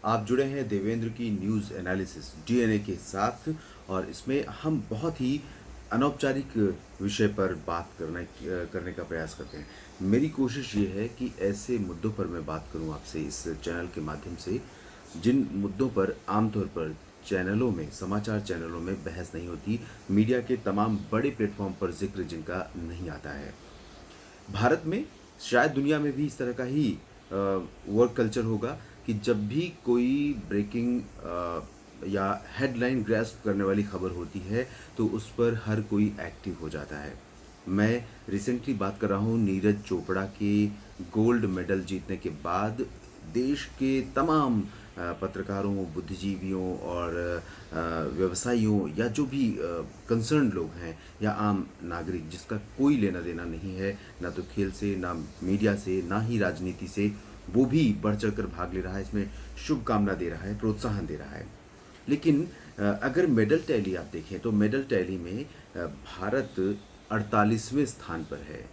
आप जुड़े हैं देवेंद्र की न्यूज़ एनालिसिस डीएनए के साथ और इसमें हम बहुत ही अनौपचारिक विषय पर बात करने का प्रयास करते हैं। मेरी कोशिश ये है कि ऐसे मुद्दों पर मैं बात करूं आपसे इस चैनल के माध्यम से, जिन मुद्दों पर आमतौर पर चैनलों में, समाचार चैनलों में बहस नहीं होती, मीडिया के तमाम बड़े प्लेटफॉर्म पर जिक्र जिनका नहीं आता है। भारत में, शायद दुनिया में भी इस तरह का ही वर्क कल्चर होगा कि जब भी कोई ब्रेकिंग या हेडलाइन ग्रैस्प करने वाली खबर होती है तो उस पर हर कोई एक्टिव हो जाता है। मैं रिसेंटली बात कर रहा हूँ नीरज चोपड़ा के गोल्ड मेडल जीतने के बाद देश के तमाम पत्रकारों, बुद्धिजीवियों और व्यवसायियों या जो भी कंसर्न लोग हैं या आम नागरिक जिसका कोई लेना देना नहीं है, ना तो खेल से, ना मीडिया से, ना ही राजनीति से, वो भी बढ़ चढ़ कर भाग ले रहा है, इसमें शुभकामना दे रहा है, प्रोत्साहन दे रहा है। लेकिन अगर मेडल टैली आप देखें तो मेडल टैली में भारत 48वें स्थान पर है।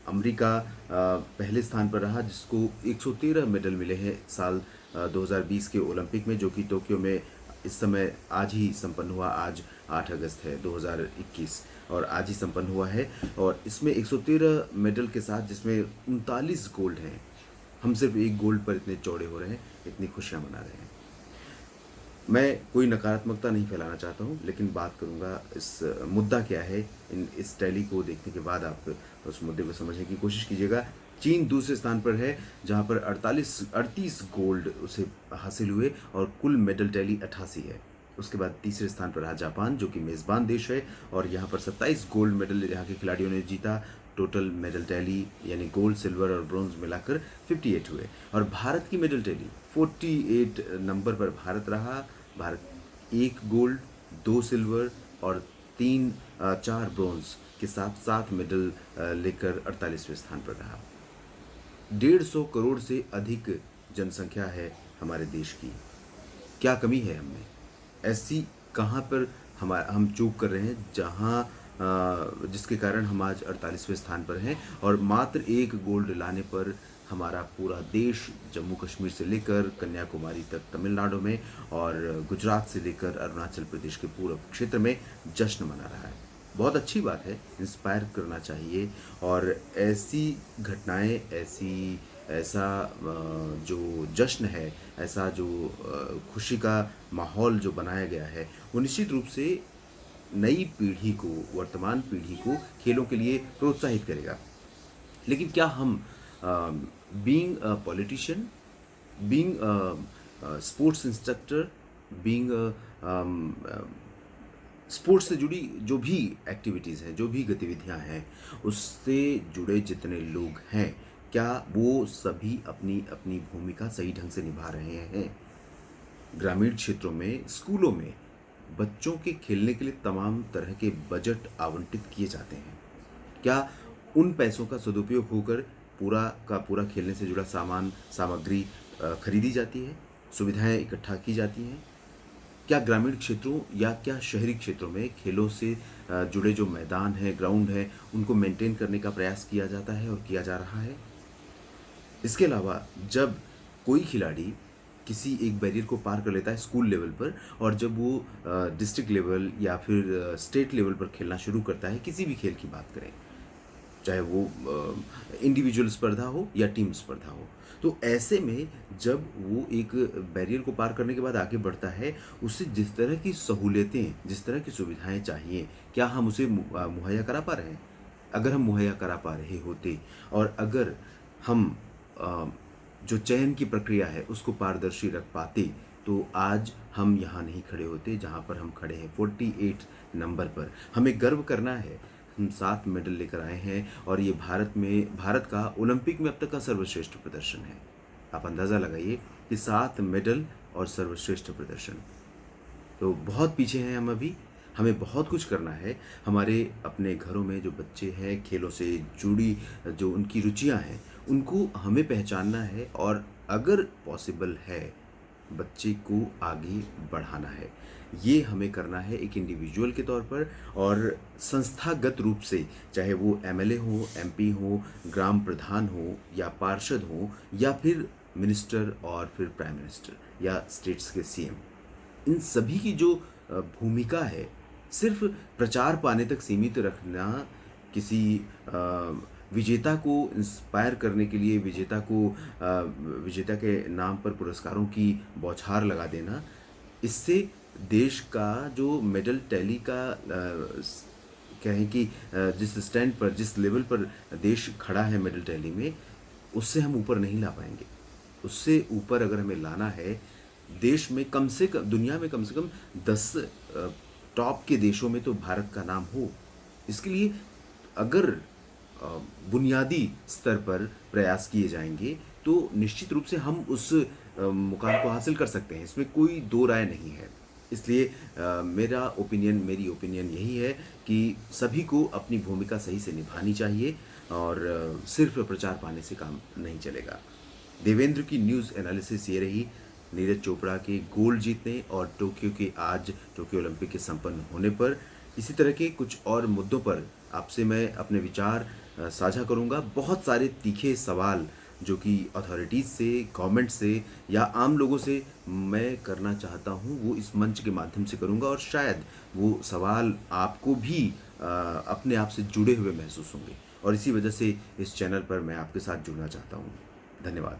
अमेरिका पहले स्थान पर रहा जिसको 113 मेडल मिले हैं साल 2020 के ओलंपिक में, जो कि टोक्यो में इस समय आज ही संपन्न हुआ। आज 8 अगस्त है 2021 और आज ही संपन्न हुआ है। और इसमें 113 मेडल के साथ जिसमें 39 गोल्ड हैं, हम सिर्फ एक गोल्ड पर इतने चौड़े हो रहे हैं, इतनी खुशियां मना रहे हैं। मैं कोई नकारात्मकता नहीं फैलाना चाहता हूँ, लेकिन बात करूँगा इस मुद्दा क्या है। इस टैली को देखने के बाद आप उस मुद्दे को समझने की कोशिश कीजिएगा। चीन दूसरे स्थान पर है जहाँ पर 38 गोल्ड उसे हासिल हुए और कुल मेडल टैली 88 है। उसके बाद तीसरे स्थान पर रहा जापान, जो कि मेज़बान देश है, और यहाँ पर 27 गोल्ड मेडल यहाँ के खिलाड़ियों ने जीता। टोटल मेडल टैली यानी गोल्ड, सिल्वर और ब्रॉन्ज मिलाकर 58 हुए। और भारत की मेडल टैली 48 नंबर पर भारत रहा। भारत 1 गोल्ड, 2 सिल्वर और 4 ब्रॉन्ज के साथ 7 मेडल लेकर 48वें स्थान पर रहा। 150 करोड़ से अधिक जनसंख्या है हमारे देश की। क्या कमी है हमें? ऐसी कहाँ पर हम चूक कर रहे हैं जहाँ जिसके कारण हम आज 48वें स्थान पर हैं और मात्र 1 गोल्ड लाने पर हमारा पूरा देश, जम्मू कश्मीर से लेकर कन्याकुमारी तक तमिलनाडु में और गुजरात से लेकर अरुणाचल प्रदेश के पूर्व क्षेत्र में जश्न मना रहा है। बहुत अच्छी बात है, इंस्पायर करना चाहिए। और ऐसी घटनाएं, ऐसा जो जश्न है, ऐसा जो खुशी का माहौल जो बनाया गया है, वो निश्चित रूप से नई पीढ़ी को, वर्तमान पीढ़ी को खेलों के लिए प्रोत्साहित करेगा। लेकिन क्या हम being a politician, being a sports instructor, being sports से जुड़ी जो भी एक्टिविटीज़ हैं, जो भी गतिविधियां हैं, उससे जुड़े जितने लोग हैं, क्या वो सभी अपनी अपनी भूमिका सही ढंग से निभा रहे हैं? ग्रामीण क्षेत्रों में, स्कूलों में बच्चों के खेलने के लिए तमाम तरह के बजट आवंटित किए जाते हैं। क्या उन पैसों का सदुपयोग होकर पूरा का पूरा खेलने से जुड़ा सामग्री खरीदी जाती है, सुविधाएं इकट्ठा की जाती हैं? क्या ग्रामीण क्षेत्रों या क्या शहरी क्षेत्रों में खेलों से जुड़े जो मैदान हैं, ग्राउंड हैं, उनको मेंटेन करने का प्रयास किया जाता है और किया जा रहा है? इसके अलावा जब कोई खिलाड़ी किसी एक बैरियर को पार कर लेता है स्कूल लेवल पर, और जब वो डिस्ट्रिक्ट लेवल या फिर स्टेट लेवल पर खेलना शुरू करता है, किसी भी खेल की बात करें, चाहे वो इंडिविजुअल स्पर्धा हो या टीम स्पर्धा हो, तो ऐसे में जब वो एक बैरियर को पार करने के बाद आगे बढ़ता है, उसे जिस तरह की सहूलियतें, जिस तरह की सुविधाएं चाहिए, क्या हम उसे मुहैया करा पा रहे हैं? अगर हम मुहैया करा पा रहे होते और अगर हम अ, जो चयन की प्रक्रिया है उसको पारदर्शी रख पाते, तो आज हम यहाँ नहीं खड़े होते जहाँ पर हम खड़े हैं, 48 नंबर पर। हमें गर्व करना है, हम 7 मेडल लेकर आए हैं और ये भारत का ओलंपिक में अब तक का सर्वश्रेष्ठ प्रदर्शन है। आप अंदाज़ा लगाइए कि 7 मेडल और सर्वश्रेष्ठ प्रदर्शन। तो बहुत पीछे हैं हम अभी, हमें बहुत कुछ करना है। हमारे अपने घरों में जो बच्चे हैं, खेलों से जुड़ी जो उनकी रुचियां हैं, उनको हमें पहचानना है और अगर पॉसिबल है, बच्चे को आगे बढ़ाना है। ये हमें करना है एक इंडिविजुअल के तौर पर और संस्थागत रूप से, चाहे वो एमएलए हो, एमपी हो, ग्राम प्रधान हो या पार्षद हो या फिर मिनिस्टर और फिर प्राइम मिनिस्टर या स्टेट्स के सीएम, इन सभी की जो भूमिका है, सिर्फ प्रचार पाने तक सीमित रखना, किसी विजेता को इंस्पायर करने के लिए विजेता के नाम पर पुरस्कारों की बौछार लगा देना, इससे देश का जो मेडल टैली का कहें कि जिस स्टैंड पर, जिस लेवल पर देश खड़ा है मेडल टैली में, उससे हम ऊपर नहीं ला पाएंगे। उससे ऊपर अगर हमें लाना है, देश में कम से कम, दुनिया में कम से कम 10 टॉप के देशों में तो भारत का नाम हो। इसके लिए अगर बुनियादी स्तर पर प्रयास किए जाएंगे तो निश्चित रूप से हम उस मुकाम को हासिल कर सकते हैं, इसमें कोई दो राय नहीं है। इसलिए मेरी ओपिनियन यही है कि सभी को अपनी भूमिका सही से निभानी चाहिए और सिर्फ प्रचार पाने से काम नहीं चलेगा। देवेंद्र की न्यूज़ एनालिसिस ये रही नीरज चोपड़ा के गोल्ड जीतने और टोक्यो ओलंपिक के संपन्न होने पर। इसी तरह के कुछ और मुद्दों पर आपसे मैं अपने विचार साझा करूंगा। बहुत सारे तीखे सवाल जो कि अथॉरिटीज़ से, गवर्नमेंट से या आम लोगों से मैं करना चाहता हूं, वो इस मंच के माध्यम से करूंगा और शायद वो सवाल आपको भी अपने आप से जुड़े हुए महसूस होंगे और इसी वजह से इस चैनल पर मैं आपके साथ जुड़ना चाहता हूं। धन्यवाद।